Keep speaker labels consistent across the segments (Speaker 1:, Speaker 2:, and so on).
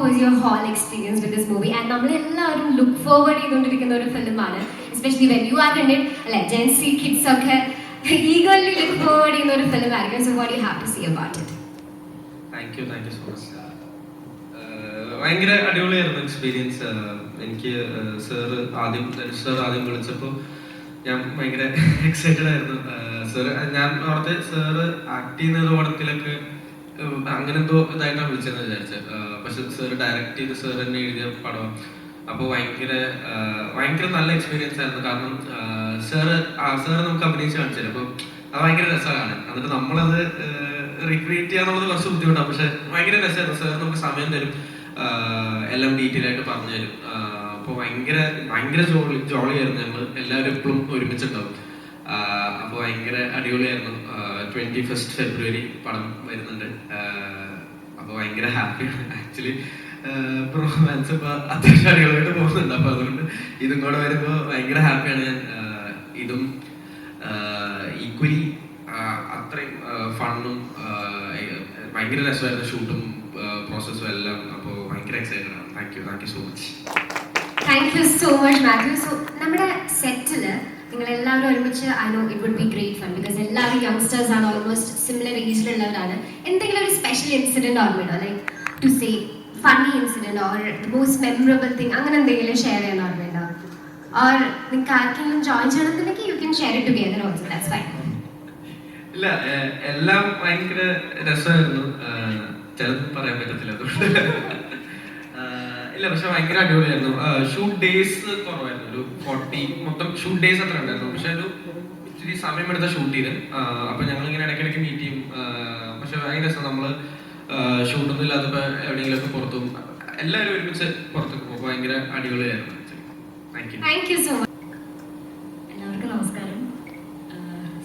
Speaker 1: was your hall experience with this movie? And നമ്മളെല്ലാവരും look forward ചെയ്തുകൊണ്ടിരിക്കുന്ന ഒരു ഫിലിമാണ്, especially when you are in it, അല്ലെ Gen Z kids ഒക്കെ eagerly look forward ചെയ്യുന്ന ഒരു ഫിലിമായിരിക്കും. So what do you have to say about it?
Speaker 2: Thank you so much. ഭയങ്കര അടിപൊളിയായിരുന്നു എക്സ്പീരിയൻസ്. എനിക്ക് സാർ ആദ്യം വിളിച്ചപ്പോൾ ഞാൻ ഭയങ്കര എക്സൈറ്റഡ് ആയിരുന്നു. ഞാൻ ഓർത്ത് സാറ് ആക്ട് ചെയ്യുന്ന പടത്തിലൊക്കെ അങ്ങനെ എന്തോ ഇതായിട്ടാണ് വിളിച്ചതെന്ന് വിചാരിച്ചത്. പക്ഷെ സാറ് ഡയറക്റ്റ് ചെയ്ത് സാർ തന്നെ എഴുതിയ പടം. അപ്പോൾ ഭയങ്കര നല്ല എക്സ്പീരിയൻസ് ആയിരുന്നു. കാരണം സാറ് നമുക്ക് അഭിനയിച്ച് കാണിച്ചു തരും. അപ്പോൾ അത് ഭയങ്കര രസമാണ്. എന്നിട്ട് നമ്മളത് റീക്രിയേറ്റ് ചെയ്യാന്നുള്ളത് കുറച്ച് ബുദ്ധിമുട്ടാണ്. പക്ഷെ ഭയങ്കര രസമായിരുന്നു. സാർ നമുക്ക് സമയം തരും, എല്ലാം ഡീറ്റെയിൽ ആയിട്ട് പറഞ്ഞു തരും. അപ്പോൾ ഭയങ്കര ജോളിയായിരുന്നു. ഞങ്ങൾ എല്ലാവരും എപ്പോഴും ഒരുമിച്ചുണ്ടാവും. അപ്പോൾ ഭയങ്കര അടിപൊളിയായിരുന്നു. 21st February പടം വരുന്നുണ്ട്. അപ്പോൾ ഭയങ്കര ഹാപ്പിയാണ്. ആക്ച്വലി പെർഫോമൻസ് ഇപ്പോൾ അത്യാവശ്യം അടിപൊളിയായിട്ട് പോകുന്നുണ്ട്. അപ്പോൾ അതുകൊണ്ട് ഇതും കൂടെ വരുമ്പോൾ ഭയങ്കര ഹാപ്പിയാണ് ഞാൻ. ഇതും ഈക്വലി അത്രയും ഫണ്ണും ഭയങ്കര രസമായിരുന്നു. ഷൂട്ടും പ്രോസസ്സും എല്ലാം. അപ്പോൾ ഭയങ്കര എക്സൈറ്റഡ് ആണ്. Thank you so much.
Speaker 1: Thank you so much, Matthew. So നമ്മുടെ സെറ്റിൽ നിങ്ങൾ എല്ലാവരും ഒരുമിച്ച് I know it would be great fun because എല്ലാവരും യങ്സ്റ്റേഴ്സ് ആണ്, ഓൾമോസ്റ്റ് സിമിലർ ഏജിലുള്ളവരാണ്. എന്തെങ്കിലും ഒരു സ്പെഷ്യൽ ഇൻസിഡന്റ് ഓർമ്മയുണ്ടോ? Like to say funny incident or the most memorable thing, അങ്ങനെ എന്തെങ്കിലും ഷെയർ ചെയ്യാൻ ഓർമ്മയുണ്ടോ? ഓർ നിങ്ങൾക്ക് ആർക്കെങ്കിലും ജോയിൻ ചെയ്യണമെന്നുണ്ടെങ്കിൽ you can share it together also, that's fine.
Speaker 2: ഇല്ല, എല്ലാം ഭയങ്കര രസമായിരുന്നു. ചിലത് പറയാൻ പറ്റത്തില്ല, അതുകൊണ്ട് ഇല്ല. പക്ഷെ ഭയങ്കര അടിപൊളിയായിരുന്നു. ഷൂട്ട് ഡേയ്സ് കുറവായിരുന്നു. ഒരു 40 മൊത്തം ഷൂട്ട് ഡേയ്സ് അത്ര ഉണ്ടായിരുന്നു. പക്ഷെ ഒരു ഇച്ചിരി സമയമെടുത്ത ഷൂട്ട് ചെയ്ത്. അപ്പൊ ഞങ്ങൾ ഇങ്ങനെ ഇടയ്ക്കിടയ്ക്ക് മീറ്റ് ചെയ്യും. പക്ഷെ ഭയങ്കര രസം. നമ്മള് ഷൂട്ടൊന്നും ഇല്ലാത്തപ്പോ എവിടെയെങ്കിലുമൊക്കെ പുറത്തും എല്ലാവരും ഒരുമിച്ച് പുറത്തൊക്കെ പോകും. ഭയങ്കര അടിപൊളിയായിരുന്നു.
Speaker 1: Thank you so much.
Speaker 3: എല്ലാവർക്കും നമസ്കാരം.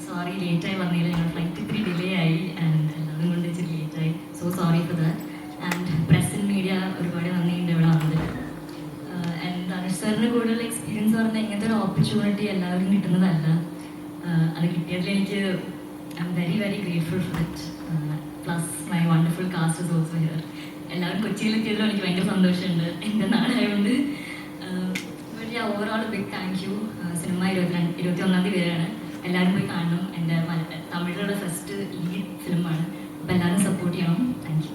Speaker 3: സോറി ലേറ്റായി വന്നില്ല. ഞങ്ങൾ ഫ്ലൈറ്റ് ഇത്തിരി ഡിലേ ആയി ആൻഡ് എല്ലാവരും കൊണ്ട് ഇച്ചിരി ലേറ്റായി. So sorry for that. And press and media ഒരുപാട് നന്ദിയുണ്ട് ഇവിടെ വന്നത്. ആൻഡ് ധനുഷ് സാറിന് കൂടുതൽ എക്സ്പീരിയൻസ് പറഞ്ഞാൽ ഇങ്ങനത്തെ ഒരു ഓപ്പർച്യൂണിറ്റി എല്ലാവരും കിട്ടുന്നതല്ല. അത് കിട്ടിയതിൽ എനിക്ക് I am very grateful for it. Plus my wonderful cast is also here. എല്ലാവരും കൊച്ചിയിലെത്തിയതിലും എനിക്ക് ഭയങ്കര സന്തോഷമുണ്ട്, എൻ്റെ നാടായതുകൊണ്ട്. Overall big thank you. Cinema 21-ാം തീയതി വരെയാണ്. എല്ലാവരും പോയി കാണണം. എൻ്റെ തമിഴിലുള്ള ഫസ്റ്റ് ലീഡ് ഫിലിമാണ്. അപ്പോൾ എല്ലാവരും സപ്പോർട്ട് ചെയ്യണം. Thank you.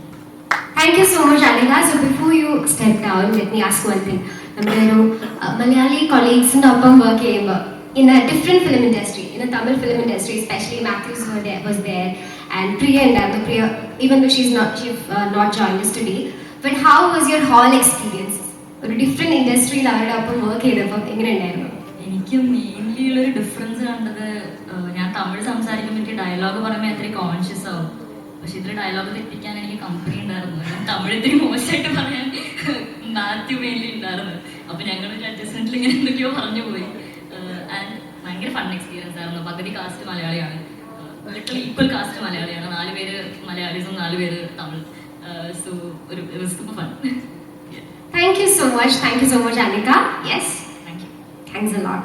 Speaker 1: Thank you so much, Anika. So before you step down, let me ask one thing. നമ്മുടെ ഒരു മലയാളി കൊളീഗ്സിൻ്റെ ഒപ്പം വർക്ക് ചെയ്യുമ്പോൾ in a different film industry, in a Tamil film industry, especially Matthew was there and Priya ഉണ്ടായിരുന്നു. Priya, even though she's not joined us today, but how was your hall experience? ഒരു different ഇൻഡസ്ട്രിയിൽ അവരുടെ ഒപ്പം work ചെയ്തപ്പോൾ എങ്ങനെ ഉണ്ടായിരുന്നു?
Speaker 3: എനിക്ക് mainly ഉള്ളൊരു ഡിഫറൻസ് കണ്ടത്, ഞാൻ തമിഴ് സംസാരിക്കുമ്പോൾ എനിക്ക് ഡയലോഗ് പറയുമ്പോൾ അത്രയും കോൺഷ്യസ് ആവും. പക്ഷെ ഇതിൽ ഡയലോഗ് തെറ്റിക്കാൻ എനിക്ക് കമ്പനി ഉണ്ടായിരുന്നു. തമിഴ് ഇത്തിരി മോശമായിട്ട് പറയാൻ മാത്യു മെയിൻലി ഉണ്ടായിരുന്നു. അപ്പോൾ ഞങ്ങളൊരു അഡ്ജസ്റ്റ്മെന്റിൽ ഇങ്ങനെ എന്തൊക്കെയോ പറഞ്ഞു പോയി. ആൻഡ് ഭയങ്കര ഫൺ എക്സ്പീരിയൻസ് ആയിരുന്നു. പകുതി കാസ്റ്റ് മലയാളിയാണ്, ലിറ്ററലി ഈക്വൽ കാസ്റ്റ് മലയാളിയാണ്. 4 പേര് മലയാളീസും 4 പേര് തമിഴ്. സോ ഒരു super fun.
Speaker 1: Thank you so much, Anika. Yes?
Speaker 3: Thank you.
Speaker 1: Thanks a lot.